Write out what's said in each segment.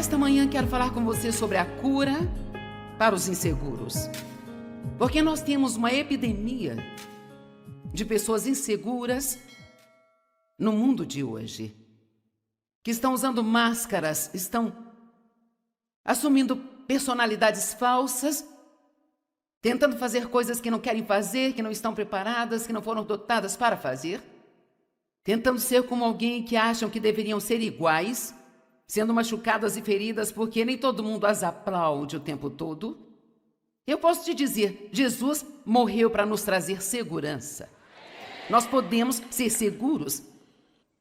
Nesta manhã quero falar com você sobre a cura para os inseguros. Porque nós temos uma epidemia de pessoas inseguras no mundo de hoje, que estão usando máscaras, estão assumindo personalidades falsas, tentando fazer coisas que não querem fazer, que não estão preparadas, que não foram dotadas para fazer, tentando ser como alguém que acham que deveriam ser iguais, sendo machucadas e feridas porque nem todo mundo as aplaude o tempo todo. Eu posso te dizer, Jesus morreu para nos trazer segurança. Nós podemos ser seguros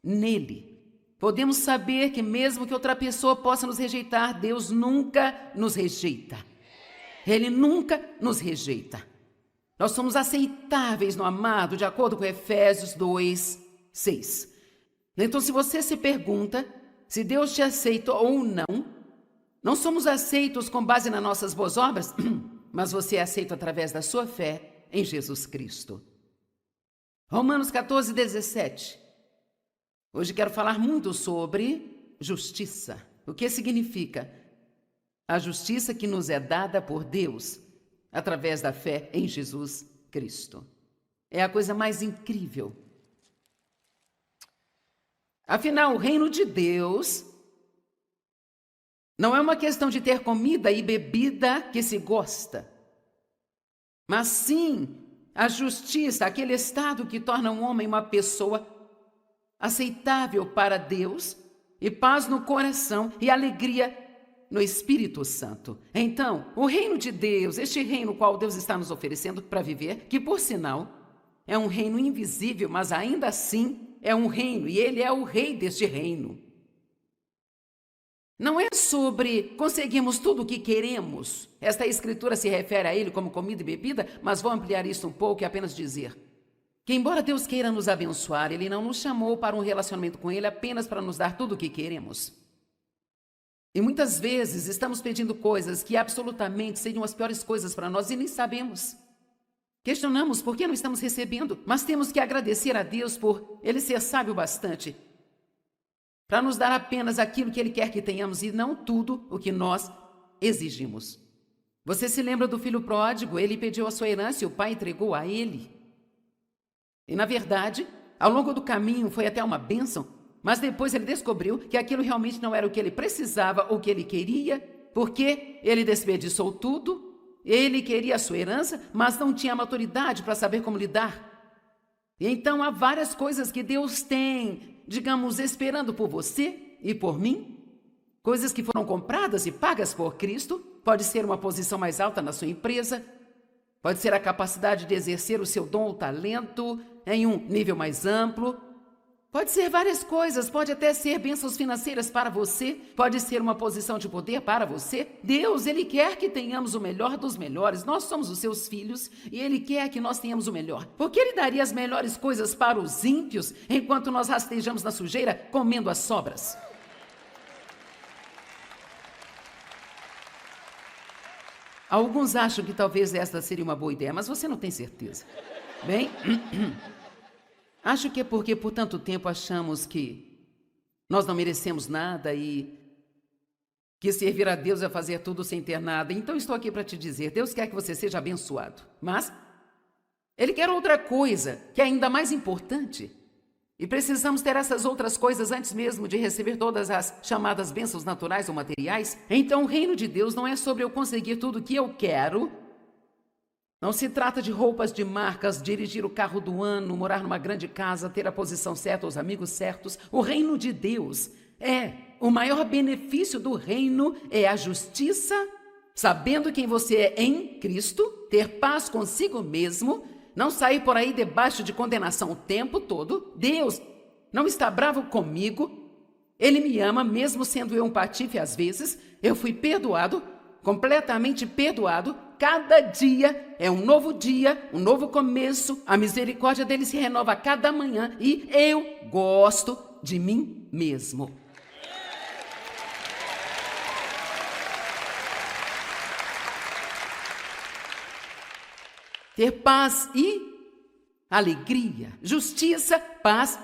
nele. Podemos saber que mesmo que outra pessoa possa nos rejeitar, Deus nunca nos rejeita. Ele nunca nos rejeita. Nós somos aceitáveis no amado, de acordo com Efésios 2:6. Então, se você se pergunta se Deus te aceita ou não, não somos aceitos com base nas nossas boas obras, mas você é aceito através da sua fé em Jesus Cristo. Romanos 14:17. Hoje quero falar muito sobre justiça. O que significa? A justiça que nos é dada por Deus através da fé em Jesus Cristo. É a coisa mais incrível. Afinal, o reino de Deus não é uma questão de ter comida e bebida que se gosta, mas sim a justiça, aquele estado que torna um homem uma pessoa aceitável para Deus, e paz no coração e alegria no Espírito Santo. Então, o reino de Deus, este reino qual Deus está nos oferecendo para viver, que por sinal é um reino invisível, mas ainda assim é um reino, e ele é o rei deste reino. Não é sobre conseguirmos tudo o que queremos. Esta escritura se refere a ele como comida e bebida, mas vou ampliar isso um pouco e apenas dizer que, embora Deus queira nos abençoar, ele não nos chamou para um relacionamento com ele apenas para nos dar tudo o que queremos. E muitas vezes estamos pedindo coisas que absolutamente seriam as piores coisas para nós e nem sabemos. Questionamos por que não estamos recebendo, mas temos que agradecer a Deus por ele ser sábio bastante para nos dar apenas aquilo que ele quer que tenhamos e não tudo o que nós exigimos. Você se lembra do filho pródigo? Ele pediu a sua herança e o pai entregou a ele. E na verdade, ao longo do caminho foi até uma bênção, mas depois ele descobriu que aquilo realmente não era o que ele precisava ou o que ele queria, porque ele desperdiçou tudo. Ele queria a sua herança, mas não tinha maturidade para saber como lidar. E então há várias coisas que Deus tem, digamos, esperando por você e por mim. Coisas que foram compradas e pagas por Cristo. Pode ser uma posição mais alta na sua empresa. Pode ser a capacidade de exercer o seu dom ou talento em um nível mais amplo. Pode ser várias coisas, pode até ser bênçãos financeiras para você, pode ser uma posição de poder para você. Deus, ele quer que tenhamos o melhor dos melhores. Nós somos os seus filhos e ele quer que nós tenhamos o melhor. Porque ele daria as melhores coisas para os ímpios enquanto nós rastejamos na sujeira comendo as sobras. Alguns acham que talvez esta seria uma boa ideia, mas você não tem certeza. Bem, acho que é porque por tanto tempo achamos que nós não merecemos nada e que servir a Deus é fazer tudo sem ter nada. Então estou aqui para te dizer, Deus quer que você seja abençoado, mas ele quer outra coisa que é ainda mais importante. E precisamos ter essas outras coisas antes mesmo de receber todas as chamadas bênçãos naturais ou materiais. Então o reino de Deus não é sobre eu conseguir tudo o que eu quero. Não se trata de roupas de marcas, dirigir o carro do ano, morar numa grande casa, ter a posição certa, os amigos certos. O reino de Deus o maior benefício do reino é a justiça, sabendo quem você é em Cristo, ter paz consigo mesmo, não sair por aí debaixo de condenação o tempo todo. Deus não está bravo comigo, ele me ama mesmo sendo eu um patife às vezes. Eu fui perdoado, completamente perdoado. Cada dia é um novo dia, um novo começo. A misericórdia dele se renova a cada manhã e eu gosto de mim mesmo. Ter paz e alegria, justiça, paz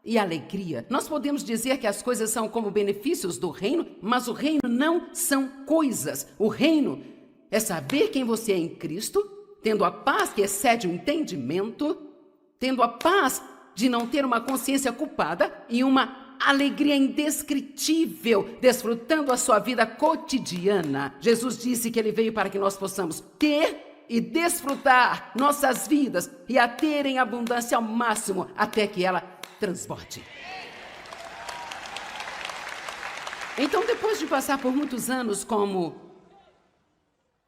e alegria. Nós podemos dizer que as coisas são como benefícios do reino, mas o reino não são coisas. O reino é saber quem você é em Cristo, tendo a paz que excede o entendimento, tendo a paz de não ter uma consciência culpada e uma alegria indescritível, desfrutando a sua vida cotidiana. Jesus disse que ele veio para que nós possamos ter e desfrutar nossas vidas e a ter em abundância ao máximo até que ela transborde. Então, depois de passar por muitos anos como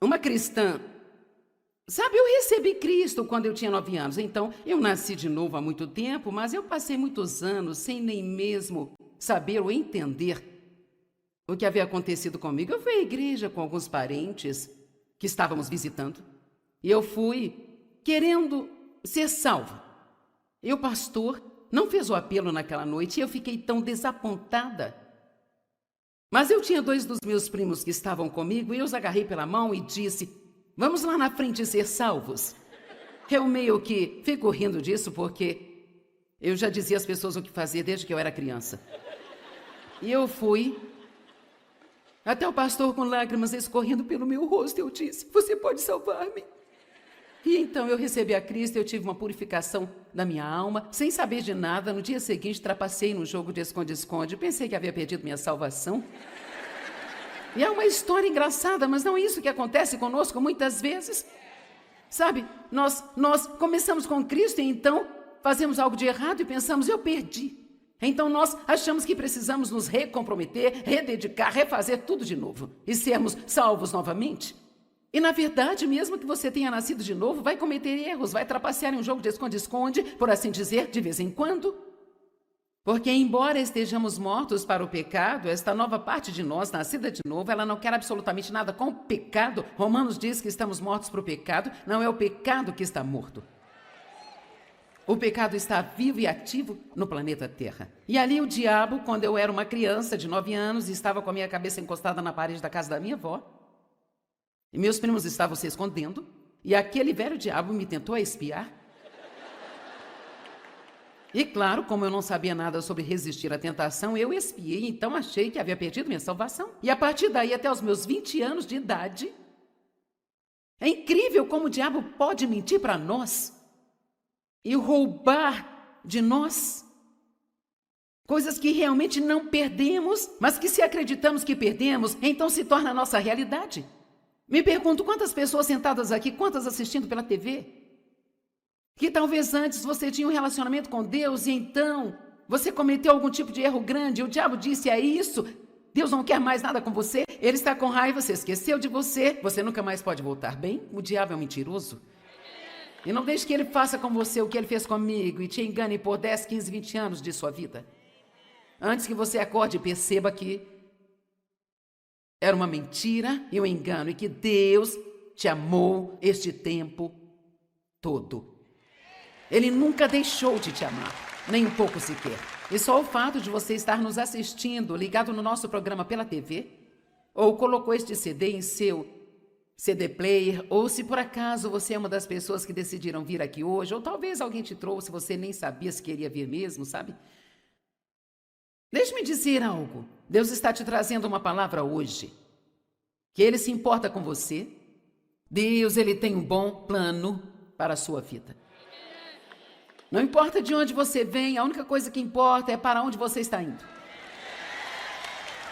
uma cristã, sabe, eu recebi Cristo quando eu tinha 9 anos. Então, eu nasci de novo há muito tempo, mas eu passei muitos anos sem nem mesmo saber ou entender o que havia acontecido comigo. Eu fui à igreja com alguns parentes que estávamos visitando e eu fui querendo ser salva. E o pastor não fez o apelo naquela noite e eu fiquei tão desapontada. Mas eu tinha 2 dos meus primos que estavam comigo e eu os agarrei pela mão e disse: vamos lá na frente ser salvos. Eu meio que fico rindo disso porque eu já dizia às pessoas o que fazer desde que eu era criança. E eu fui até o pastor com lágrimas escorrendo pelo meu rosto. Eu disse: você pode salvar-me? E então eu recebi a Cristo, eu tive uma purificação da minha alma, sem saber de nada. No dia seguinte, trapacei num jogo de esconde-esconde, pensei que havia perdido minha salvação. E é uma história engraçada, mas não é isso que acontece conosco muitas vezes. Sabe, nós começamos com Cristo e então fazemos algo de errado e pensamos: eu perdi. Então nós achamos que precisamos nos recomprometer, rededicar, refazer tudo de novo e sermos salvos novamente. E na verdade, mesmo que você tenha nascido de novo, vai cometer erros, vai trapacear em um jogo de esconde-esconde, por assim dizer, de vez em quando. Porque embora estejamos mortos para o pecado, esta nova parte de nós, nascida de novo, ela não quer absolutamente nada com o pecado. Romanos diz que estamos mortos para o pecado, não é o pecado que está morto. O pecado está vivo e ativo no planeta Terra. E ali o diabo, quando eu era uma criança de 9 anos, estava com a minha cabeça encostada na parede da casa da minha avó, e meus primos estavam se escondendo, e aquele velho diabo me tentou espiar. E claro, como eu não sabia nada sobre resistir à tentação, eu espiei, então achei que havia perdido minha salvação. E a partir daí, até os meus 20 anos de idade, é incrível como o diabo pode mentir para nós e roubar de nós coisas que realmente não perdemos, mas que se acreditamos que perdemos, então se torna a nossa realidade. Me pergunto quantas pessoas sentadas aqui, quantas assistindo pela TV, que talvez antes você tinha um relacionamento com Deus e então você cometeu algum tipo de erro grande, o diabo disse: é isso, Deus não quer mais nada com você, ele está com raiva, você esqueceu de você nunca mais pode voltar bem. O diabo é um mentiroso. E não deixe que ele faça com você o que ele fez comigo e te engane por 10, 15, 20 anos de sua vida. Antes que você acorde e perceba que era uma mentira e um engano e que Deus te amou este tempo todo. Ele nunca deixou de te amar, nem um pouco sequer. E só o fato de você estar nos assistindo, ligado no nosso programa pela TV, ou colocou este CD em seu CD player, ou se por acaso você é uma das pessoas que decidiram vir aqui hoje, ou talvez alguém te trouxe, você nem sabia se queria vir mesmo, sabe? Deixe-me dizer algo. Deus está te trazendo uma palavra hoje, que Ele se importa com você. Deus, Ele tem um bom plano para a sua vida. Não importa de onde você vem, a única coisa que importa é para onde você está indo.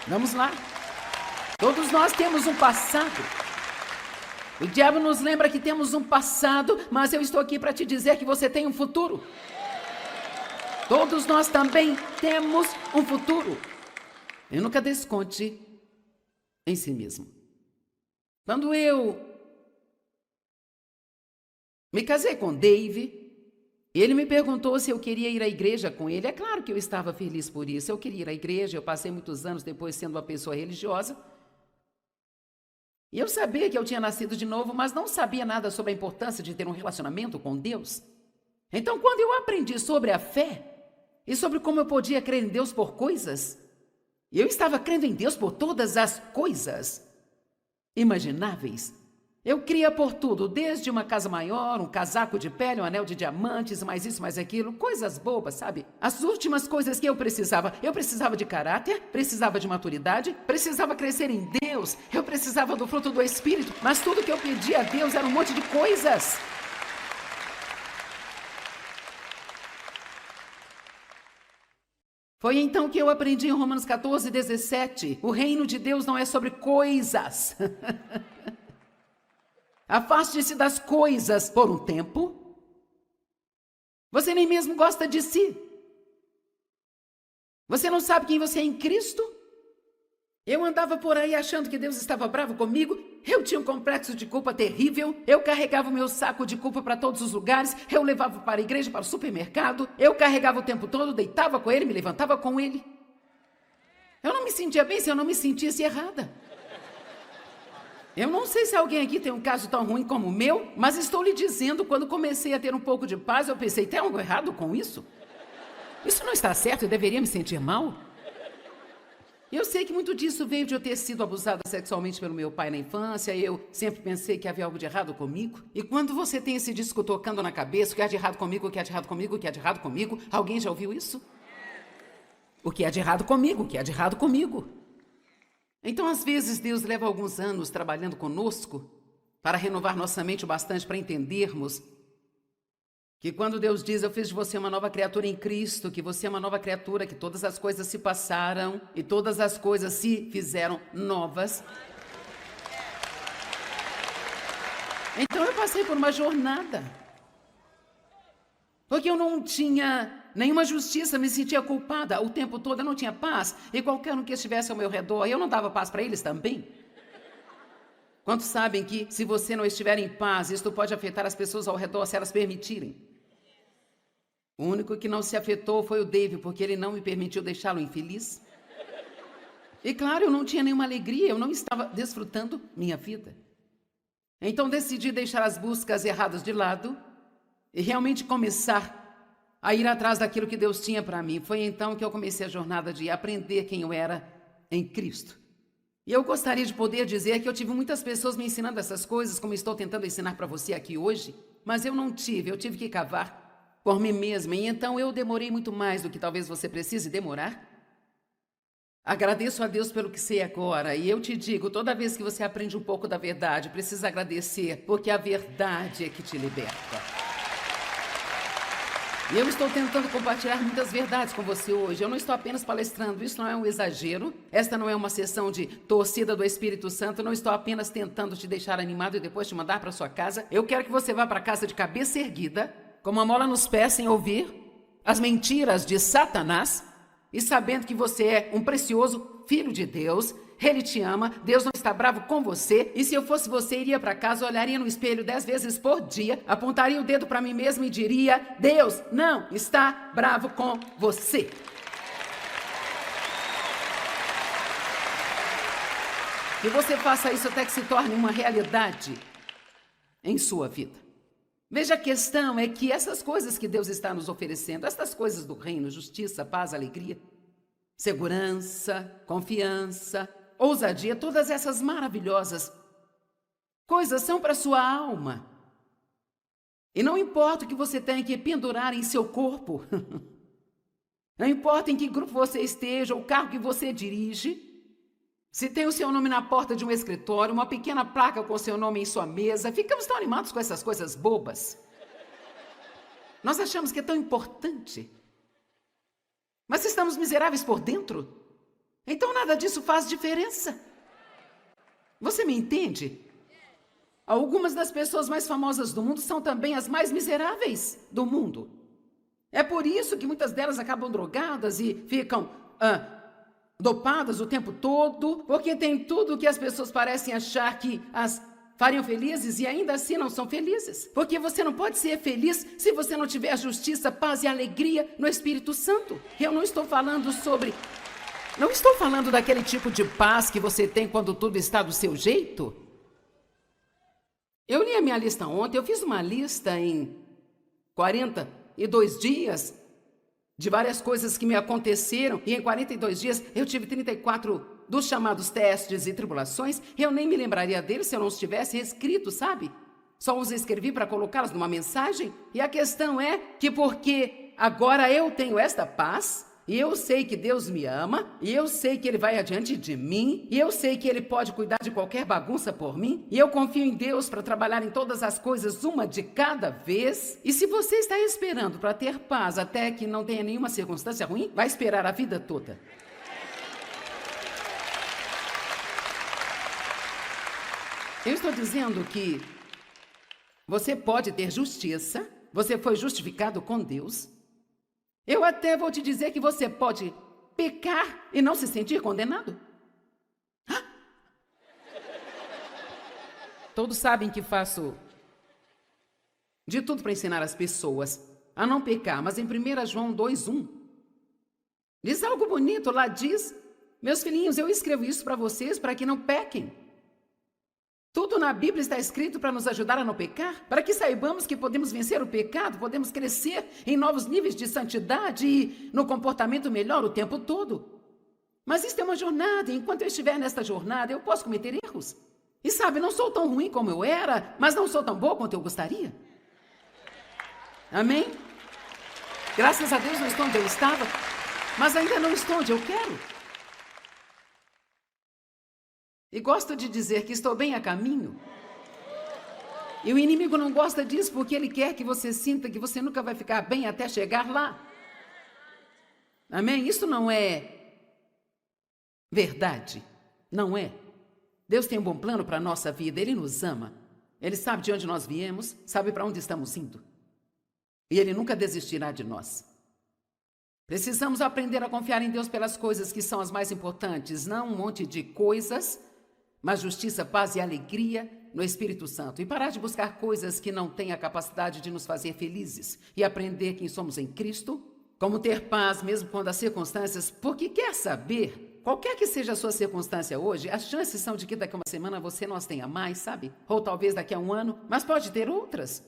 Vamos lá. Todos nós temos um passado. O diabo nos lembra que temos um passado, mas eu estou aqui para te dizer que você tem um futuro. Todos nós também temos um futuro. E nunca desconte em si mesmo. Quando eu me casei com Dave, ele me perguntou se eu queria ir à igreja com ele. É claro que eu estava feliz por isso. Eu queria ir à igreja, eu passei muitos anos depois sendo uma pessoa religiosa. E eu sabia que eu tinha nascido de novo, mas não sabia nada sobre a importância de ter um relacionamento com Deus. Então, quando eu aprendi sobre a fé e sobre como eu podia crer em Deus por coisas, eu estava crendo em Deus por todas as coisas imagináveis. Eu queria por tudo, desde uma casa maior, um casaco de pele, um anel de diamantes, mais isso, mais aquilo, coisas bobas, sabe? As últimas coisas que eu precisava de caráter, precisava de maturidade, precisava crescer em Deus, eu precisava do fruto do Espírito, mas tudo que eu pedia a Deus era um monte de coisas. Foi então que eu aprendi em Romanos 14, 17, o reino de Deus não é sobre coisas. Afaste-se das coisas por um tempo. Você nem mesmo gosta de si. Você não sabe quem você é em Cristo? Eu andava por aí achando que Deus estava bravo comigo. Eu tinha um complexo de culpa terrível. Eu carregava o meu saco de culpa para todos os lugares. Eu levava para a igreja, para o supermercado. Eu carregava o tempo todo, deitava com ele, me levantava com ele. Eu não me sentia bem se eu não me sentisse errada. Eu não sei se alguém aqui tem um caso tão ruim como o meu, mas estou lhe dizendo, quando comecei a ter um pouco de paz, eu pensei, tem algo errado com isso? Isso não está certo, eu deveria me sentir mal? Eu sei que muito disso veio de eu ter sido abusada sexualmente pelo meu pai na infância, eu sempre pensei que havia algo de errado comigo. E quando você tem esse disco tocando na cabeça, o que há de errado comigo, o que há de errado comigo, o que há de errado comigo, alguém já ouviu isso? O que há de errado comigo, o que há de errado comigo? Então, às vezes, Deus leva alguns anos trabalhando conosco para renovar nossa mente o bastante para entendermos que quando Deus diz, eu fiz de você uma nova criatura em Cristo, que você é uma nova criatura, que todas as coisas se passaram e todas as coisas se fizeram novas. Então, eu passei por uma jornada. Porque eu não tinha nenhuma justiça, me sentia culpada o tempo todo, eu não tinha paz. E qualquer um que estivesse ao meu redor, eu não dava paz para eles também? Quantos sabem que se você não estiver em paz, isto pode afetar as pessoas ao redor, se elas permitirem? O único que não se afetou foi o David, porque ele não me permitiu deixá-lo infeliz. E claro, eu não tinha nenhuma alegria, eu não estava desfrutando minha vida. Então decidi deixar as buscas erradas de lado e realmente começar a ir atrás daquilo que Deus tinha para mim. Foi então que eu comecei a jornada de aprender quem eu era em Cristo. E eu gostaria de poder dizer que eu tive muitas pessoas me ensinando essas coisas, como estou tentando ensinar para você aqui hoje, mas eu tive que cavar por mim mesma, e então eu demorei muito mais do que talvez você precise demorar. Agradeço a Deus pelo que sei agora, e eu te digo, toda vez que você aprende um pouco da verdade, precisa agradecer, porque a verdade é que te liberta. E eu estou tentando compartilhar muitas verdades com você hoje. Eu não estou apenas palestrando, isso não é um exagero. Esta não é uma sessão de torcida do Espírito Santo. Eu não estou apenas tentando te deixar animado e depois te mandar para sua casa. Eu quero que você vá para casa de cabeça erguida, com uma mola nos pés, sem ouvir as mentiras de Satanás e sabendo que você é um precioso filho de Deus. Ele te ama, Deus não está bravo com você, e se eu fosse você, iria para casa, olharia no espelho 10 vezes por dia, apontaria o dedo para mim mesmo e diria, Deus não está bravo com você. Que você faça isso até que se torne uma realidade em sua vida. Veja, a questão é que essas coisas que Deus está nos oferecendo, essas coisas do reino, justiça, paz, alegria, segurança, confiança, ousadia, todas essas maravilhosas coisas são para sua alma. E não importa o que você tenha que pendurar em seu corpo, não importa em que grupo você esteja, o carro que você dirige, se tem o seu nome na porta de um escritório, uma pequena placa com o seu nome em sua mesa, ficamos tão animados com essas coisas bobas. Nós achamos que é tão importante. Mas estamos miseráveis por dentro. Então nada disso faz diferença. Você me entende? Algumas das pessoas mais famosas do mundo são também as mais miseráveis do mundo. É por isso que muitas delas acabam drogadas e ficam dopadas o tempo todo, porque tem tudo que as pessoas parecem achar que as fariam felizes e ainda assim não são felizes. Porque você não pode ser feliz se você não tiver justiça, paz e alegria no Espírito Santo. Eu não estou falando daquele tipo de paz que você tem quando tudo está do seu jeito. Eu li a minha lista ontem, eu fiz uma lista em 42 dias de várias coisas que me aconteceram, e em 42 dias eu tive 34 dos chamados testes e tribulações, eu nem me lembraria deles se eu não os tivesse escrito, sabe? Só os escrevi para colocá-los numa mensagem. E a questão é que porque agora eu tenho esta paz, e eu sei que Deus me ama, e eu sei que Ele vai adiante de mim, e eu sei que Ele pode cuidar de qualquer bagunça por mim, e eu confio em Deus para trabalhar em todas as coisas, uma de cada vez. E se você está esperando para ter paz até que não tenha nenhuma circunstância ruim, vai esperar a vida toda. Eu estou dizendo que você pode ter justiça, você foi justificado com Deus. Eu até vou te dizer que você pode pecar e não se sentir condenado. Todos sabem que faço de tudo para ensinar as pessoas a não pecar, mas em 1 João 2:1 diz algo bonito, lá diz: meus filhinhos, eu escrevo isso para vocês para que não pequem. Tudo na Bíblia está escrito para nos ajudar a não pecar, para que saibamos que podemos vencer o pecado, podemos crescer em novos níveis de santidade e no comportamento melhor o tempo todo. Mas isso é uma jornada, e enquanto eu estiver nesta jornada, eu posso cometer erros. E sabe, não sou tão ruim como eu era, mas não sou tão boa quanto eu gostaria. Amém? Graças a Deus não estou onde eu estava, mas ainda não estou onde eu quero. E gosto de dizer que estou bem a caminho. E o inimigo não gosta disso porque ele quer que você sinta que você nunca vai ficar bem até chegar lá. Amém? Isso não é verdade. Não é. Deus tem um bom plano para a nossa vida. Ele nos ama. Ele sabe de onde nós viemos, sabe para onde estamos indo. E Ele nunca desistirá de nós. Precisamos aprender a confiar em Deus pelas coisas que são as mais importantes, não um monte de coisas, mas justiça, paz e alegria no Espírito Santo. E parar de buscar coisas que não têm a capacidade de nos fazer felizes. E aprender quem somos em Cristo, como ter paz mesmo quando as circunstâncias... Porque quer saber, qualquer que seja a sua circunstância hoje, as chances são de que daqui a uma semana você não as tenha mais, sabe? Ou talvez daqui a um ano, mas pode ter outras.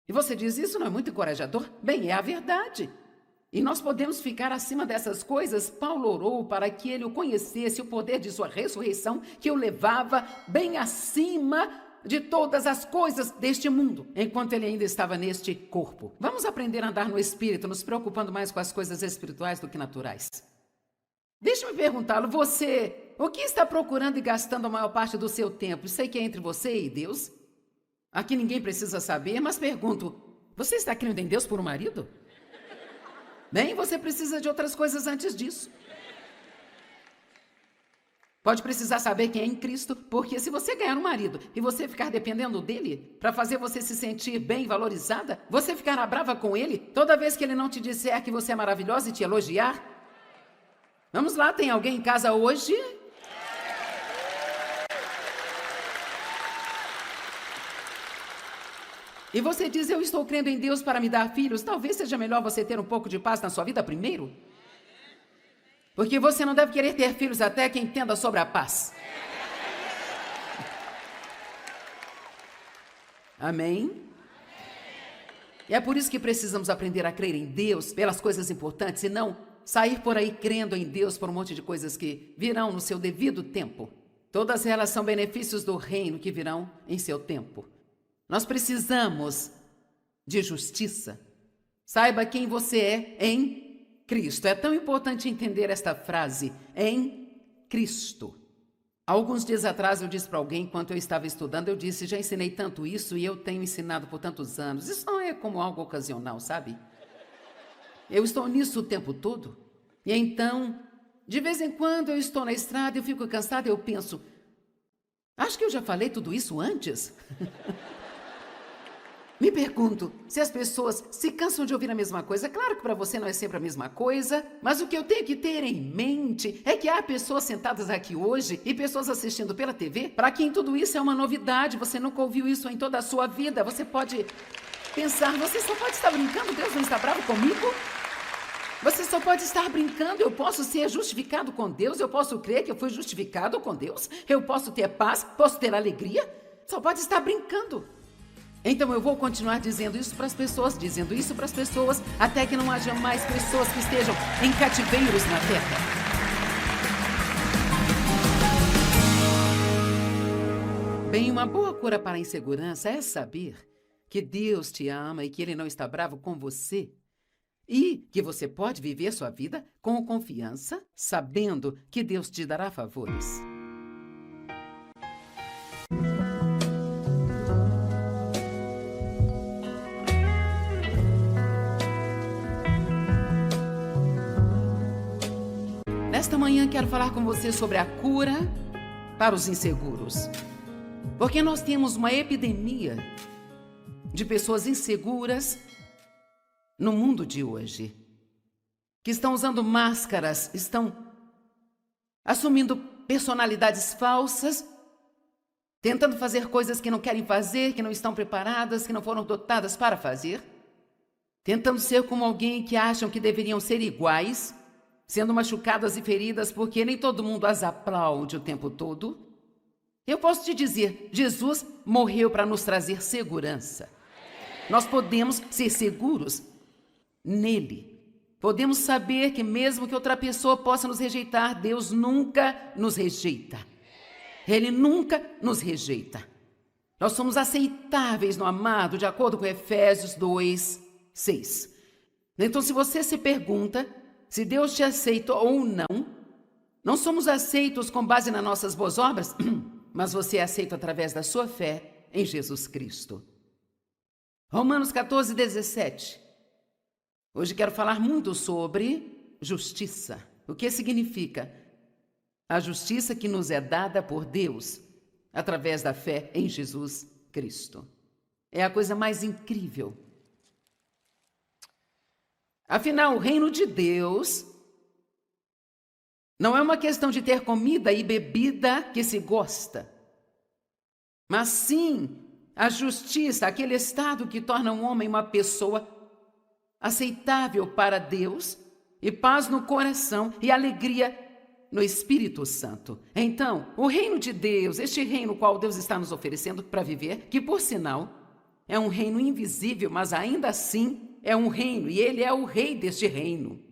E você diz, isso não é muito encorajador? Bem, é a verdade. E nós podemos ficar acima dessas coisas. Paulo orou para que ele o conhecesse, o poder de sua ressurreição, que o levava bem acima de todas as coisas deste mundo, enquanto ele ainda estava neste corpo. Vamos aprender a andar no Espírito, nos preocupando mais com as coisas espirituais do que naturais. Deixe-me perguntá-lo, você, o que está procurando e gastando a maior parte do seu tempo? Sei que é entre você e Deus. Aqui ninguém precisa saber, mas pergunto, você está crendo em Deus por um marido? Bem, você precisa de outras coisas antes disso. Pode precisar saber quem é em Cristo, porque se você ganhar um marido e você ficar dependendo dele para fazer você se sentir bem valorizada, você ficará brava com ele toda vez que ele não te disser que você é maravilhosa e te elogiar. Vamos lá, tem alguém em casa hoje? E você diz, eu estou crendo em Deus para me dar filhos. Talvez seja melhor você ter um pouco de paz na sua vida primeiro. Porque você não deve querer ter filhos até que entenda sobre a paz. Amém? E é por isso que precisamos aprender a crer em Deus pelas coisas importantes e não sair por aí crendo em Deus por um monte de coisas que virão no seu devido tempo. Todas elas são benefícios do reino que virão em seu tempo. Nós precisamos de justiça. Saiba quem você é em Cristo. É tão importante entender esta frase, em Cristo. Alguns dias atrás eu disse para alguém, enquanto eu estava estudando, eu disse, já ensinei tanto isso e eu tenho ensinado por tantos anos. Isso não é como algo ocasional, sabe? Eu estou nisso o tempo todo. E então, de vez em quando eu estou na estrada, eu fico cansada e eu penso, acho que eu já falei tudo isso antes. Me pergunto se as pessoas se cansam de ouvir a mesma coisa. Claro que para você não é sempre a mesma coisa, mas o que eu tenho que ter em mente é que há pessoas sentadas aqui hoje e pessoas assistindo pela TV, para quem tudo isso é uma novidade, você nunca ouviu isso em toda a sua vida. Você pode pensar, você só pode estar brincando, Deus não está bravo comigo? Você só pode estar brincando, eu posso ser justificado com Deus, eu posso crer que eu fui justificado com Deus, eu posso ter paz, posso ter alegria, só pode estar brincando. Então eu vou continuar dizendo isso para as pessoas, até que não haja mais pessoas que estejam em cativeiros na terra. Bem, uma boa cura para a insegurança é saber que Deus te ama e que Ele não está bravo com você. E que você pode viver sua vida com confiança, sabendo que Deus te dará favores. Nesta manhã quero falar com você sobre a cura para os inseguros. Porque nós temos uma epidemia de pessoas inseguras no mundo de hoje, que estão usando máscaras, estão assumindo personalidades falsas, tentando fazer coisas que não querem fazer, que não estão preparadas, que não foram dotadas para fazer, tentando ser como alguém que acham que deveriam ser iguais, sendo machucadas e feridas porque nem todo mundo as aplaude o tempo todo. Eu posso te dizer, Jesus morreu para nos trazer segurança. Nós podemos ser seguros nele. Podemos saber que mesmo que outra pessoa possa nos rejeitar, Deus nunca nos rejeita. Ele nunca nos rejeita. Nós somos aceitáveis no amado, de acordo com Efésios 2:6. Então, se você se pergunta se Deus te aceita ou não, não somos aceitos com base nas nossas boas obras, mas você é aceito através da sua fé em Jesus Cristo. Romanos 14:17. Hoje quero falar muito sobre justiça. O que significa? A justiça que nos é dada por Deus através da fé em Jesus Cristo. É a coisa mais incrível. Afinal, o reino de Deus não é uma questão de ter comida e bebida que se gosta, mas sim a justiça, aquele estado que torna um homem uma pessoa aceitável para Deus, e paz no coração e alegria no Espírito Santo. Então, o reino de Deus, este reino qual Deus está nos oferecendo para viver, que por sinal é um reino invisível, mas ainda assim é um reino, e Ele é o rei deste reino.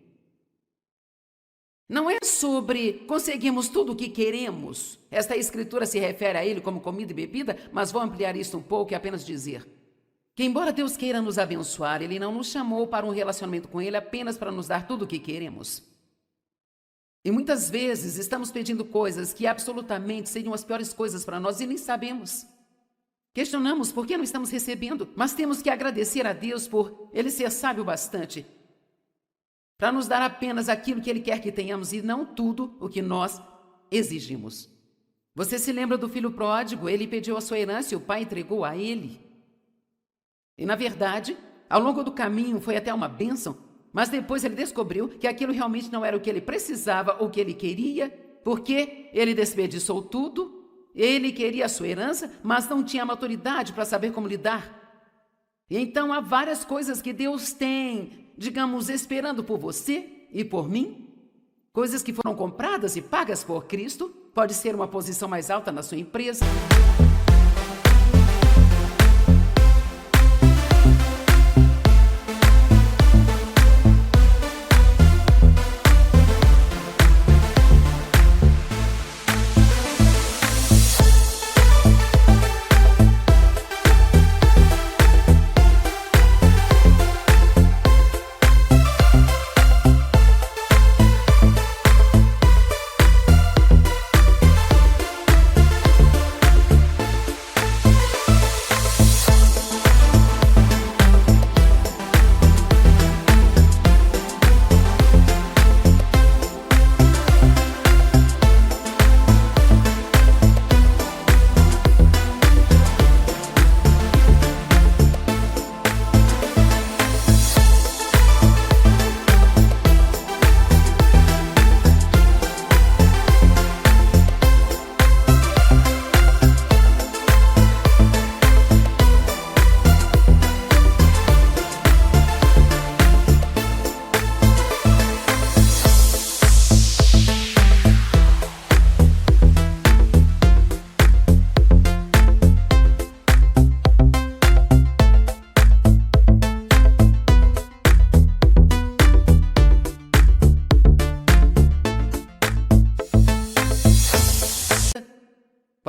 Não é sobre conseguirmos tudo o que queremos. Esta escritura se refere a Ele como comida e bebida, mas vou ampliar isso um pouco e apenas dizer que, embora Deus queira nos abençoar, Ele não nos chamou para um relacionamento com Ele apenas para nos dar tudo o que queremos. E muitas vezes estamos pedindo coisas que absolutamente seriam as piores coisas para nós e nem sabemos. Questionamos por que não estamos recebendo, mas temos que agradecer a Deus por Ele ser sábio bastante para nos dar apenas aquilo que Ele quer que tenhamos e não tudo o que nós exigimos. Você se lembra do filho pródigo? Ele pediu a sua herança e o pai entregou a ele. E na verdade, ao longo do caminho foi até uma bênção, mas depois ele descobriu que aquilo realmente não era o que ele precisava ou o que ele queria, porque ele desperdiçou tudo. Ele queria a sua herança, mas não tinha maturidade para saber como lidar. E então há várias coisas que Deus tem, digamos, esperando por você e por mim. Coisas que foram compradas e pagas por Cristo. Pode ser uma posição mais alta na sua empresa.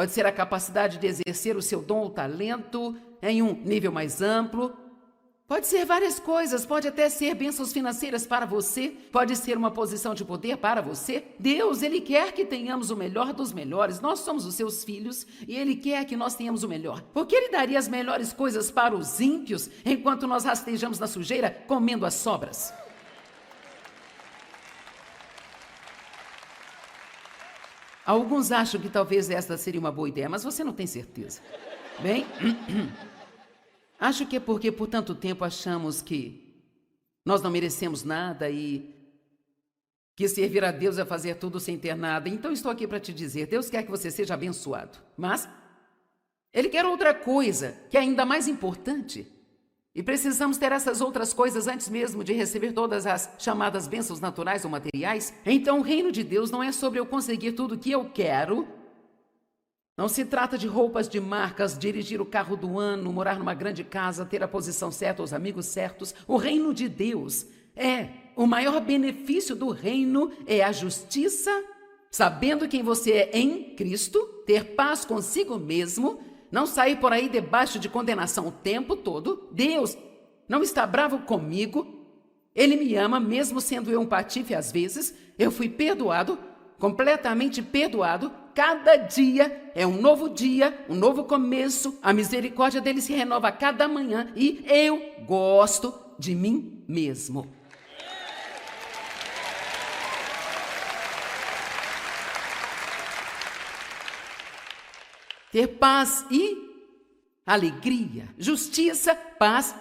Pode ser a capacidade de exercer o seu dom ou talento em um nível mais amplo. Pode ser várias coisas, pode até ser bênçãos financeiras para você, pode ser uma posição de poder para você. Deus, Ele quer que tenhamos o melhor dos melhores. Nós somos os seus filhos e Ele quer que nós tenhamos o melhor. Porque Ele daria as melhores coisas para os ímpios, enquanto nós rastejamos na sujeira, comendo as sobras. Alguns acham que talvez esta seria uma boa ideia, mas você não tem certeza. Bem... Acho que é porque por tanto tempo achamos que nós não merecemos nada e que servir a Deus é fazer tudo sem ter nada. Então estou aqui para te dizer, Deus quer que você seja abençoado, mas Ele quer outra coisa, que é ainda mais importante. E precisamos ter essas outras coisas antes mesmo de receber todas as chamadas bênçãos naturais ou materiais. Então o reino de Deus não é sobre eu conseguir tudo o que eu quero. Não se trata de roupas de marcas, dirigir o carro do ano, morar numa grande casa, ter a posição certa, os amigos certos. O reino de Deus o maior benefício do reino é a justiça, sabendo quem você é em Cristo, ter paz consigo mesmo, não sair por aí debaixo de condenação o tempo todo. Deus não está bravo comigo, Ele me ama, mesmo sendo eu um patife às vezes. Eu fui perdoado, completamente perdoado. Cada dia é um novo dia, um novo começo. A misericórdia dele se renova a cada manhã e eu gosto de mim mesmo. Ter paz e alegria, justiça, paz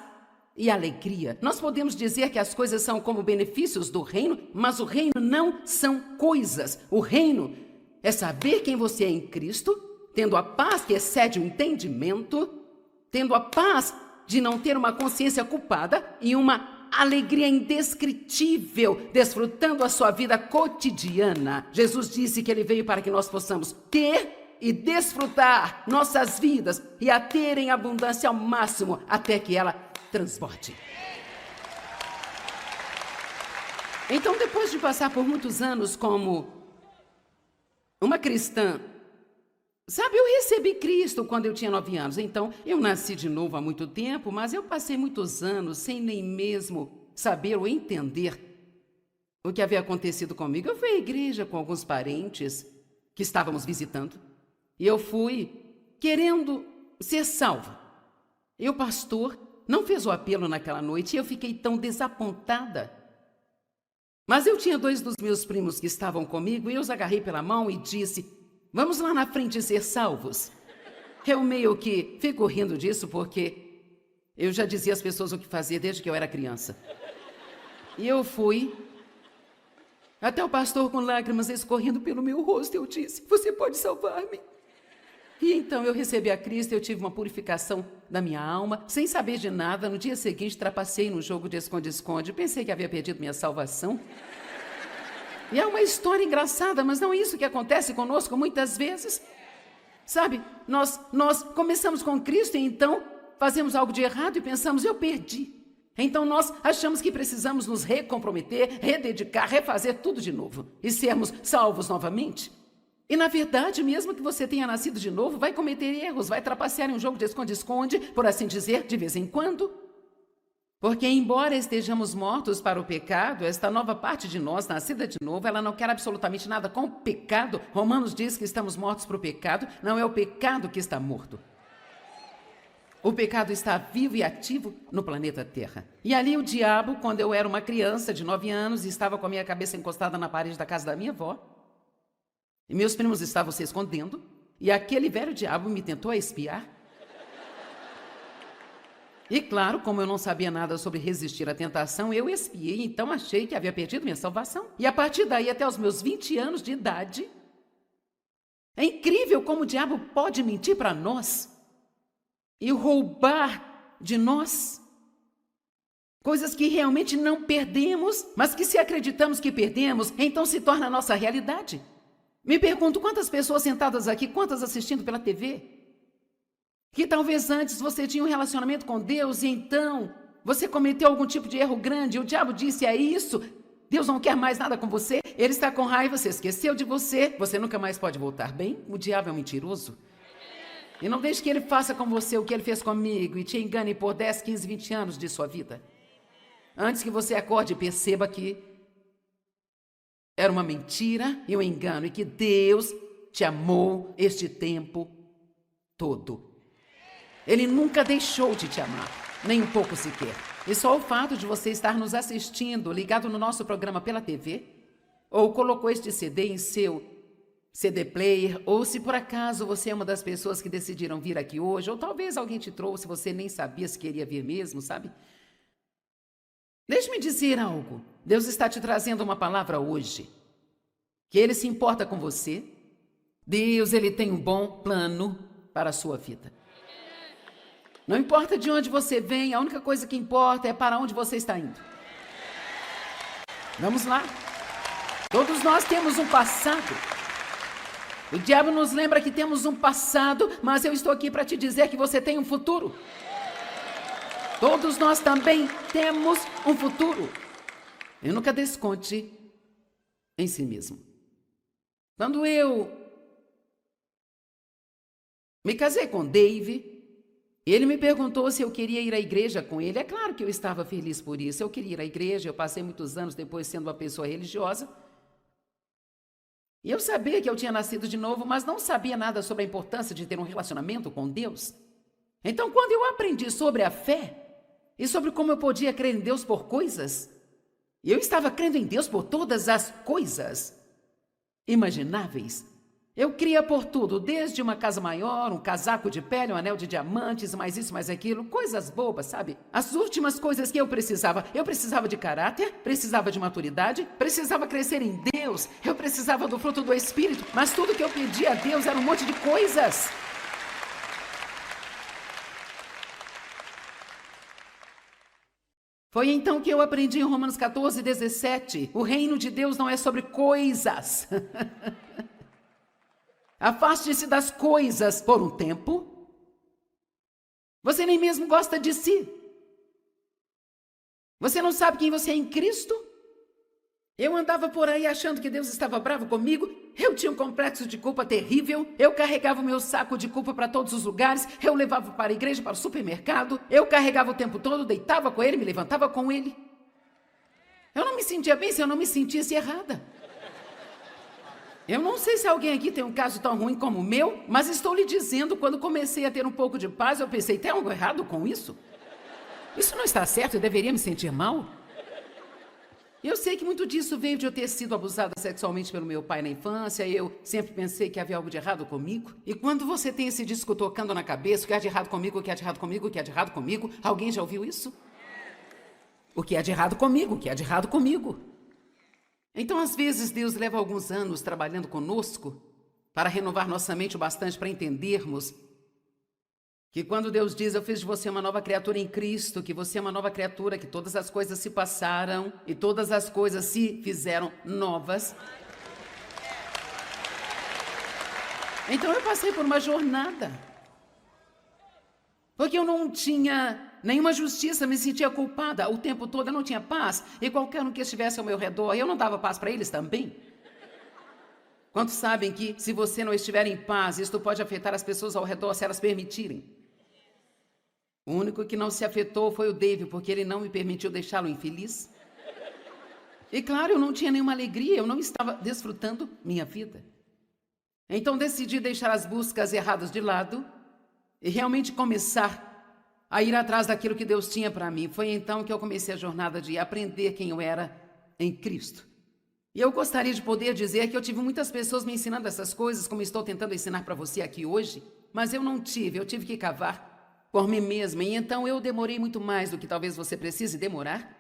e alegria. Nós podemos dizer que as coisas são como benefícios do reino, mas o reino não são coisas. O reino é saber quem você é em Cristo, tendo a paz que excede o entendimento, tendo a paz de não ter uma consciência culpada e uma alegria indescritível, desfrutando a sua vida cotidiana. Jesus disse que Ele veio para que nós possamos ter e desfrutar nossas vidas e a ter em abundância ao máximo até que ela transborde. Então, depois de passar por muitos anos como uma cristã, sabe, eu recebi Cristo quando eu tinha 9 anos, então eu nasci de novo há muito tempo, mas eu passei muitos anos sem nem mesmo saber ou entender o que havia acontecido comigo. Eu fui à igreja com alguns parentes que estávamos visitando e eu fui querendo ser salva. E o pastor não fez o apelo naquela noite e eu fiquei tão desapontada. Mas eu tinha 2 dos meus primos que estavam comigo e eu os agarrei pela mão e disse: vamos lá na frente ser salvos. Eu meio que fico rindo disso porque eu já dizia às pessoas o que fazer desde que eu era criança. E eu fui até o pastor com lágrimas escorrendo pelo meu rosto. Eu disse: você pode salvar-me? E então eu recebi a Cristo, eu tive uma purificação da minha alma, sem saber de nada. No dia seguinte, trapacei num jogo de esconde-esconde, pensei que havia perdido minha salvação. E é uma história engraçada, mas não é isso que acontece conosco muitas vezes. Sabe, nós começamos com Cristo e então fazemos algo de errado e pensamos: eu perdi. Então nós achamos que precisamos nos recomprometer, rededicar, refazer tudo de novo e sermos salvos novamente. E, na verdade, mesmo que você tenha nascido de novo, vai cometer erros, vai trapacear em um jogo de esconde-esconde, por assim dizer, de vez em quando. Porque, embora estejamos mortos para o pecado, esta nova parte de nós, nascida de novo, ela não quer absolutamente nada com o pecado. Romanos diz que estamos mortos para o pecado, não é o pecado que está morto. O pecado está vivo e ativo no planeta Terra. E ali o diabo, quando eu era uma criança de 9 anos, estava com a minha cabeça encostada na parede da casa da minha avó, e meus primos estavam se escondendo, e aquele velho diabo me tentou espiar. E claro, como eu não sabia nada sobre resistir à tentação, eu espiei, então achei que havia perdido minha salvação. E a partir daí, até os meus 20 anos de idade, é incrível como o diabo pode mentir para nós e roubar de nós coisas que realmente não perdemos, mas que se acreditamos que perdemos, então se torna a nossa realidade. Me pergunto quantas pessoas sentadas aqui, quantas assistindo pela TV, que talvez antes você tinha um relacionamento com Deus e então você cometeu algum tipo de erro grande, e o diabo disse: é isso, Deus não quer mais nada com você, Ele está com raiva, você esqueceu de você, você nunca mais pode voltar bem. O diabo é um mentiroso. E não deixe que ele faça com você o que ele fez comigo e te engane por 10, 15, 20 anos de sua vida. Antes que você acorde e perceba que era uma mentira e um engano e que Deus te amou este tempo todo. Ele nunca deixou de te amar, nem um pouco sequer. E só o fato de você estar nos assistindo, ligado no nosso programa pela TV, ou colocou este CD em seu CD player, ou se por acaso você é uma das pessoas que decidiram vir aqui hoje, ou talvez alguém te trouxe, você nem sabia se queria vir mesmo, sabe? Deixe-me dizer algo. Deus está te trazendo uma palavra hoje, que Ele se importa com você. Deus, Ele tem um bom plano para a sua vida. Não importa de onde você vem, a única coisa que importa é para onde você está indo. Vamos lá. Todos nós temos um passado. O diabo nos lembra que temos um passado, mas eu estou aqui para te dizer que você tem um futuro. Todos nós também temos um futuro. E nunca desconte em si mesmo. Quando eu me casei com Dave, ele me perguntou se eu queria ir à igreja com ele. É claro que eu estava feliz por isso. Eu queria ir à igreja, eu passei muitos anos depois sendo uma pessoa religiosa. E eu sabia que eu tinha nascido de novo, mas não sabia nada sobre a importância de ter um relacionamento com Deus. Então, quando eu aprendi sobre a fé e sobre como eu podia crer em Deus por coisas, eu estava crendo em Deus por todas as coisas imagináveis. Eu cria por tudo, desde uma casa maior, um casaco de pele, um anel de diamantes, mais isso, mais aquilo, coisas bobas, sabe? As últimas coisas que eu precisava de caráter, precisava de maturidade, precisava crescer em Deus, eu precisava do fruto do Espírito, mas tudo que eu pedia a Deus era um monte de coisas. Foi então que eu aprendi em Romanos 14, 17, o reino de Deus não é sobre coisas. Afaste-se das coisas por um tempo. Você nem mesmo gosta de si. Você não sabe quem você é em Cristo? Eu andava por aí achando que Deus estava bravo comigo. Eu tinha um complexo de culpa terrível. Eu carregava o meu saco de culpa para todos os lugares. Eu levava para a igreja, para o supermercado. Eu carregava o tempo todo, deitava com ele, me levantava com ele. Eu não me sentia bem se eu não me sentisse errada. Eu não sei se alguém aqui tem um caso tão ruim como o meu, mas estou lhe dizendo, quando comecei a ter um pouco de paz, eu pensei, tem algo errado com isso? Isso não está certo, eu deveria me sentir mal? Eu sei que muito disso veio de eu ter sido abusada sexualmente pelo meu pai na infância, eu sempre pensei que havia algo de errado comigo. E quando você tem esse disco tocando na cabeça, o que há de errado comigo, o que há de errado comigo, o que há de errado comigo, alguém já ouviu isso? O que há de errado comigo, o que há de errado comigo? Então, às vezes, Deus leva alguns anos trabalhando conosco para renovar nossa mente o bastante para entendermos que quando Deus diz, eu fiz de você uma nova criatura em Cristo, que você é uma nova criatura, que todas as coisas se passaram e todas as coisas se fizeram novas. Então, eu passei por uma jornada. Porque eu não tinha nenhuma justiça, me sentia culpada o tempo todo, eu não tinha paz. E qualquer um que estivesse ao meu redor, eu não dava paz para eles também? Quantos sabem que se você não estiver em paz, isto pode afetar as pessoas ao redor se elas permitirem? O único que não se afetou foi o David, porque ele não me permitiu deixá-lo infeliz. E claro, eu não tinha nenhuma alegria, eu não estava desfrutando minha vida. Então decidi deixar as buscas erradas de lado e realmente começar a ir atrás daquilo que Deus tinha para mim. Foi então que eu comecei a jornada de aprender quem eu era em Cristo. E eu gostaria de poder dizer que eu tive muitas pessoas me ensinando essas coisas, como estou tentando ensinar para você aqui hoje, mas eu não tive, eu tive que cavar por mim mesma. E então eu demorei muito mais do que talvez você precise demorar.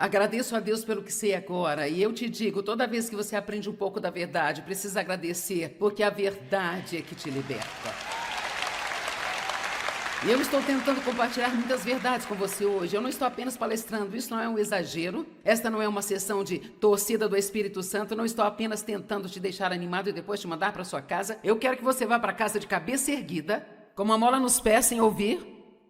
Agradeço a Deus pelo que sei agora, e eu te digo, toda vez que você aprende um pouco da verdade, precisa agradecer, porque a verdade é que te liberta. E eu estou tentando compartilhar muitas verdades com você hoje. Eu não estou apenas palestrando, isso não é um exagero. Esta não é uma sessão de torcida do Espírito Santo. Eu não estou apenas tentando te deixar animado e depois te mandar para sua casa. Eu quero que você vá para casa de cabeça erguida, com uma mola nos pés, sem ouvir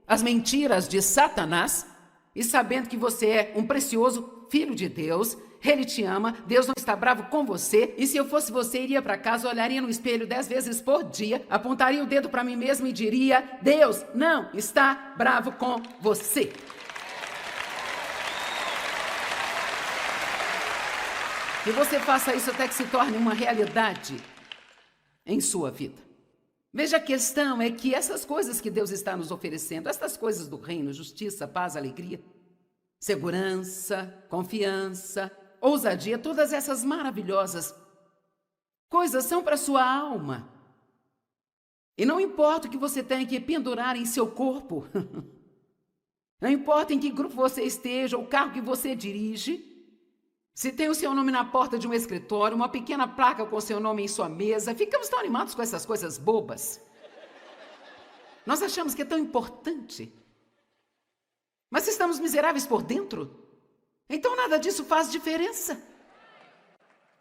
as mentiras de Satanás, e sabendo que você é um precioso filho de Deus. Ele te ama, Deus não está bravo com você. E se eu fosse você, iria para casa, olharia no espelho 10 vezes por dia, apontaria o dedo para mim mesmo e diria: Deus não está bravo com você. Que você faça isso até que se torne uma realidade em sua vida. Veja, a questão é que essas coisas que Deus está nos oferecendo, essas coisas do reino, justiça, paz, alegria, segurança, confiança, ousadia, todas essas maravilhosas coisas são para sua alma. E não importa o que você tenha que pendurar em seu corpo, não importa em que grupo você esteja, o carro que você dirige, se tem o seu nome na porta de um escritório, uma pequena placa com o seu nome em sua mesa, ficamos tão animados com essas coisas bobas. Nós achamos que é tão importante. Mas se estamos miseráveis por dentro, então nada disso faz diferença.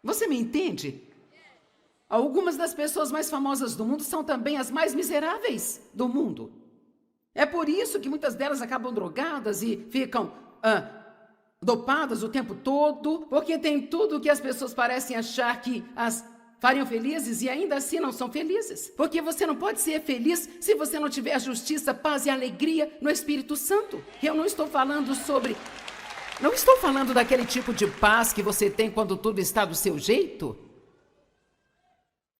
Você me entende? Algumas das pessoas mais famosas do mundo são também as mais miseráveis do mundo. É por isso que muitas delas acabam drogadas e ficam dopadas o tempo todo, porque tem tudo o que as pessoas parecem achar que as fariam felizes e ainda assim não são felizes. Porque você não pode ser feliz se você não tiver justiça, paz e alegria no Espírito Santo. Eu não estou falando daquele tipo de paz que você tem quando tudo está do seu jeito.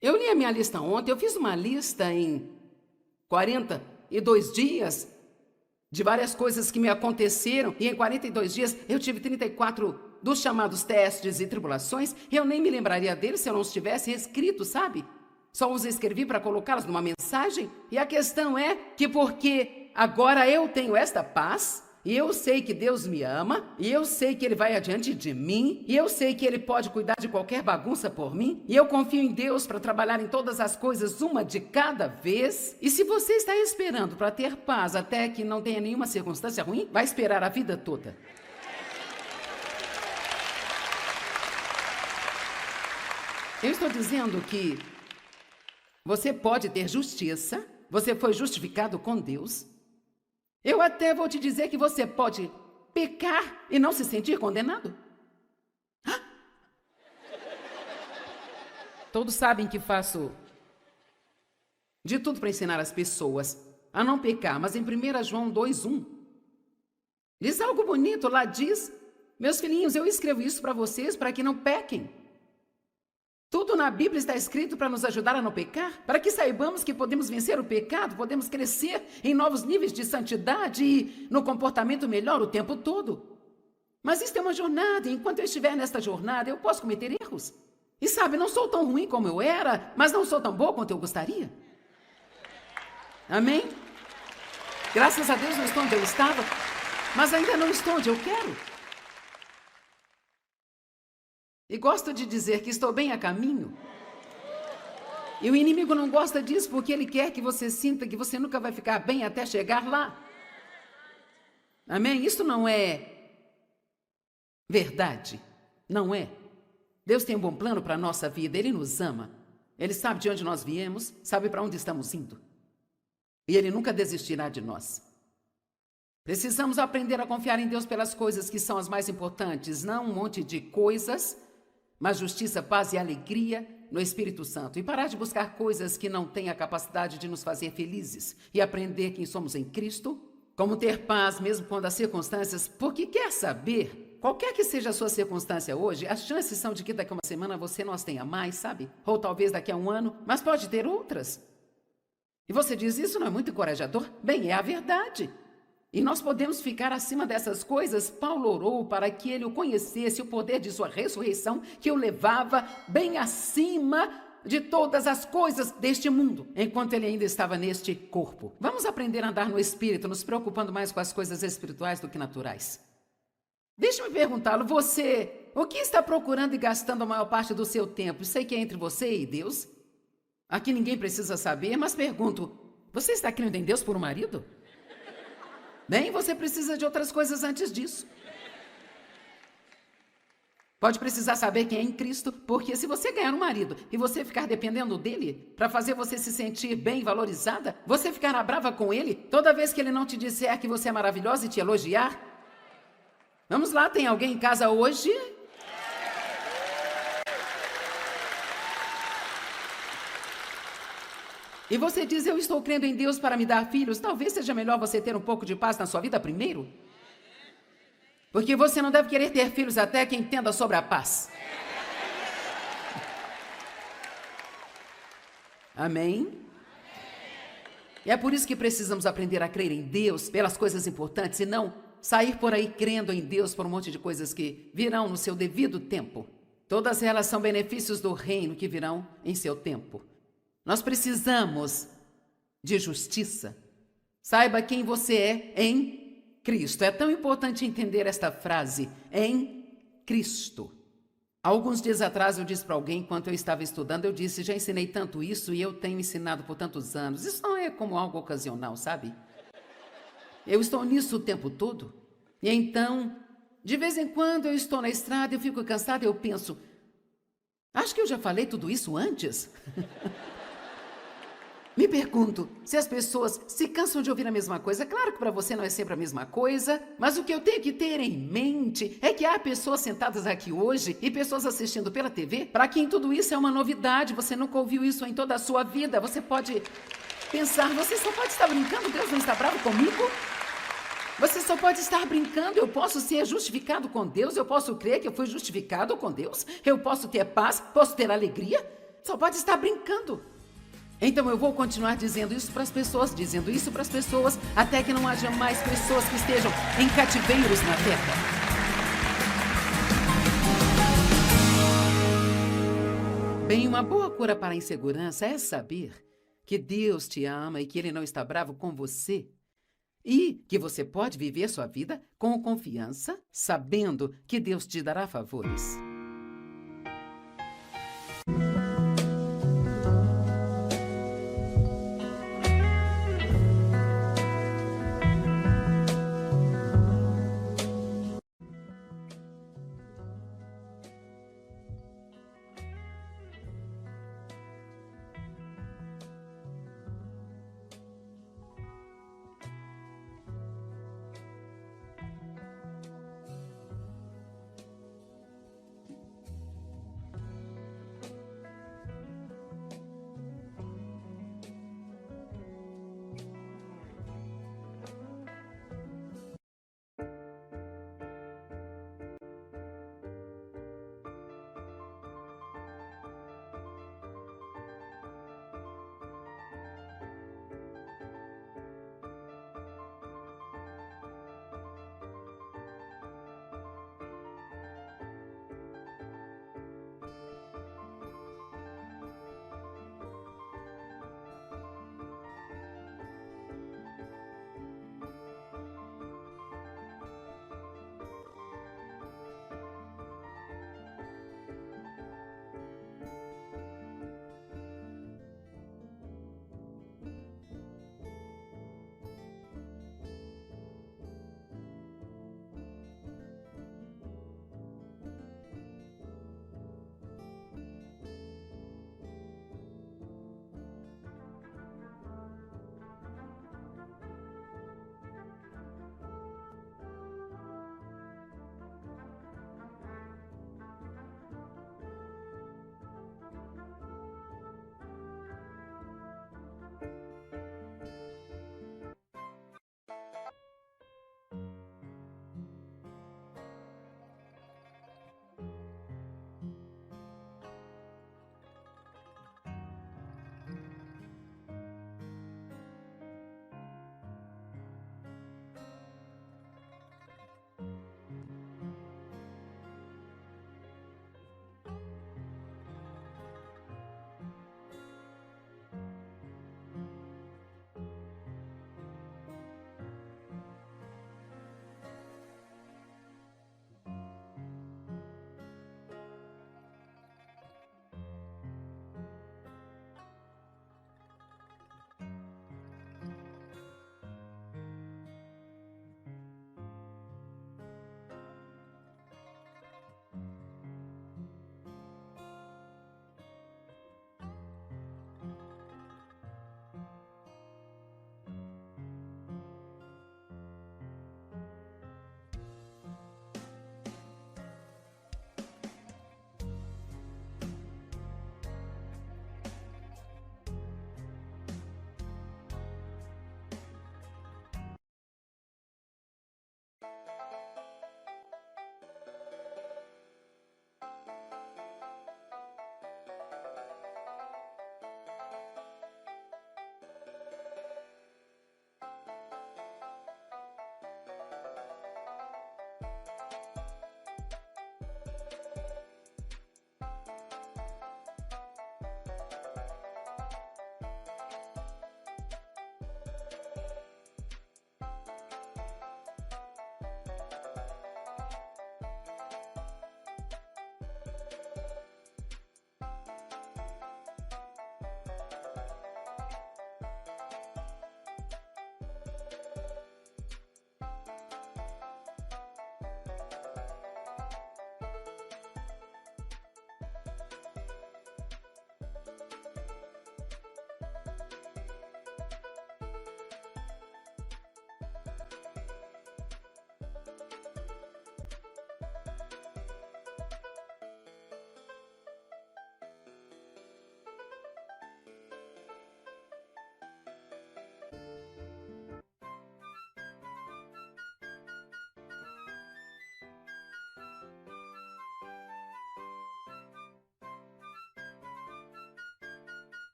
Eu li a minha lista ontem, eu fiz uma lista em 42 dias de várias coisas que me aconteceram, e em 42 dias eu tive 34 dos chamados testes e tribulações. Eu nem me lembraria deles se eu não os tivesse escrito, sabe? Só os escrevi para colocá-los numa mensagem. E a questão é que porque agora eu tenho esta paz, e eu sei que Deus me ama, e eu sei que Ele vai adiante de mim, e eu sei que Ele pode cuidar de qualquer bagunça por mim, e eu confio em Deus para trabalhar em todas as coisas, uma de cada vez. E se você está esperando para ter paz até que não tenha nenhuma circunstância ruim, vai esperar a vida toda. Eu estou dizendo que você pode ter justiça, você foi justificado com Deus. Eu até vou te dizer que você pode pecar e não se sentir condenado. Todos sabem que faço de tudo para ensinar as pessoas a não pecar, mas em 1 João 2:1 diz algo bonito, lá diz: meus filhinhos, eu escrevo isso para vocês para que não pequem. Tudo na Bíblia está escrito para nos ajudar a não pecar, para que saibamos que podemos vencer o pecado, podemos crescer em novos níveis de santidade e no comportamento melhor o tempo todo. Mas isso é uma jornada, e enquanto eu estiver nesta jornada, eu posso cometer erros. E sabe, não sou tão ruim como eu era, mas não sou tão boa quanto eu gostaria. Amém? Graças a Deus não estou onde eu estava, mas ainda não estou onde eu quero. E gosto de dizer que estou bem a caminho. E o inimigo não gosta disso porque ele quer que você sinta que você nunca vai ficar bem até chegar lá. Amém? Isso não é verdade. Não é. Deus tem um bom plano para a nossa vida. Ele nos ama. Ele sabe de onde nós viemos, sabe para onde estamos indo. E Ele nunca desistirá de nós. Precisamos aprender a confiar em Deus pelas coisas que são as mais importantes, não um monte de coisas, mas justiça, paz e alegria no Espírito Santo. E parar de buscar coisas que não têm a capacidade de nos fazer felizes. E aprender quem somos em Cristo, como ter paz mesmo quando as circunstâncias... Porque quer saber, qualquer que seja a sua circunstância hoje, as chances são de que daqui a uma semana você não as tenha mais, sabe? Ou talvez daqui a um ano, mas pode ter outras. E você diz, isso não é muito encorajador? Bem, é a verdade. E nós podemos ficar acima dessas coisas. Paulo orou para que ele o conhecesse, o poder de sua ressurreição, que o levava bem acima de todas as coisas deste mundo, enquanto ele ainda estava neste corpo. Vamos aprender a andar no Espírito, nos preocupando mais com as coisas espirituais do que naturais. Deixa-me perguntá-lo, você, o que está procurando e gastando a maior parte do seu tempo? Sei que é entre você e Deus. Aqui ninguém precisa saber, mas pergunto, você está crendo em Deus por um marido? Bem, você precisa de outras coisas antes disso. Pode precisar saber quem é em Cristo, porque se você ganhar um marido e você ficar dependendo dele para fazer você se sentir bem valorizada, você ficará brava com ele toda vez que ele não te disser que você é maravilhosa e te elogiar. Vamos lá, tem alguém em casa hoje? E você diz, eu estou crendo em Deus para me dar filhos. Talvez seja melhor você ter um pouco de paz na sua vida primeiro. Porque você não deve querer ter filhos até que entenda sobre a paz. Amém? E é por isso que precisamos aprender a crer em Deus pelas coisas importantes e não sair por aí crendo em Deus por um monte de coisas que virão no seu devido tempo. Todas elas são benefícios do reino que virão em seu tempo. Nós precisamos de justiça. Saiba quem você é em Cristo. É tão importante entender esta frase, em Cristo. Alguns dias atrás eu disse para alguém, enquanto eu estava estudando, eu disse, já ensinei tanto isso e eu tenho ensinado por tantos anos. Isso não é como algo ocasional, sabe? Eu estou nisso o tempo todo. E então, de vez em quando eu estou na estrada, eu fico cansada e eu penso, acho que eu já falei tudo isso antes. Me pergunto se as pessoas se cansam de ouvir a mesma coisa. Claro que para você não é sempre a mesma coisa, mas o que eu tenho que ter em mente é que há pessoas sentadas aqui hoje e pessoas assistindo pela TV para quem tudo isso é uma novidade. Você nunca ouviu isso em toda a sua vida. Você pode pensar, você só pode estar brincando, Deus não está bravo comigo? Você só pode estar brincando, eu posso ser justificado com Deus, eu posso crer que eu fui justificado com Deus, eu posso ter paz, posso ter alegria, só pode estar brincando. Então eu vou continuar dizendo isso para as pessoas, até que não haja mais pessoas que estejam em cativeiros na terra. Bem, uma boa cura para a insegurança é saber que Deus te ama e que Ele não está bravo com você. E que você pode viver sua vida com confiança, sabendo que Deus te dará favores.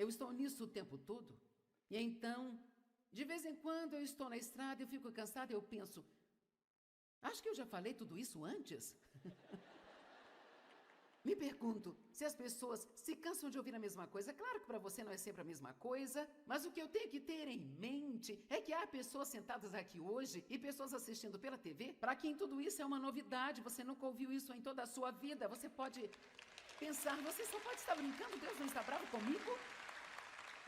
Eu estou nisso o tempo todo. E então, de vez em quando eu estou na estrada, eu fico cansada e eu penso, acho que eu já falei tudo isso antes. Me pergunto se as pessoas se cansam de ouvir a mesma coisa. Claro que para você não é sempre a mesma coisa, mas o que eu tenho que ter em mente é que há pessoas sentadas aqui hoje e pessoas assistindo pela TV para quem tudo isso é uma novidade. Você nunca ouviu isso em toda a sua vida. Você pode pensar, você só pode estar brincando, Deus não está bravo comigo?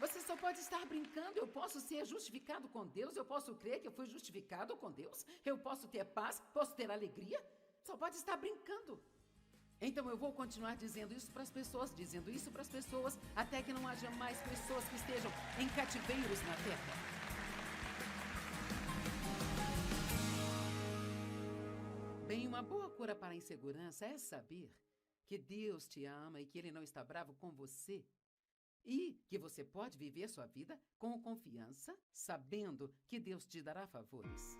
Você só pode estar brincando, eu posso ser justificado com Deus, eu posso crer que eu fui justificado com Deus, eu posso ter paz, posso ter alegria, só pode estar brincando. Então eu vou continuar dizendo isso para as pessoas, até que não haja mais pessoas que estejam em cativeiros na terra. Bem, uma boa cura para a insegurança é saber que Deus te ama e que Ele não está bravo com você. E que você pode viver sua vida com confiança, sabendo que Deus te dará favores.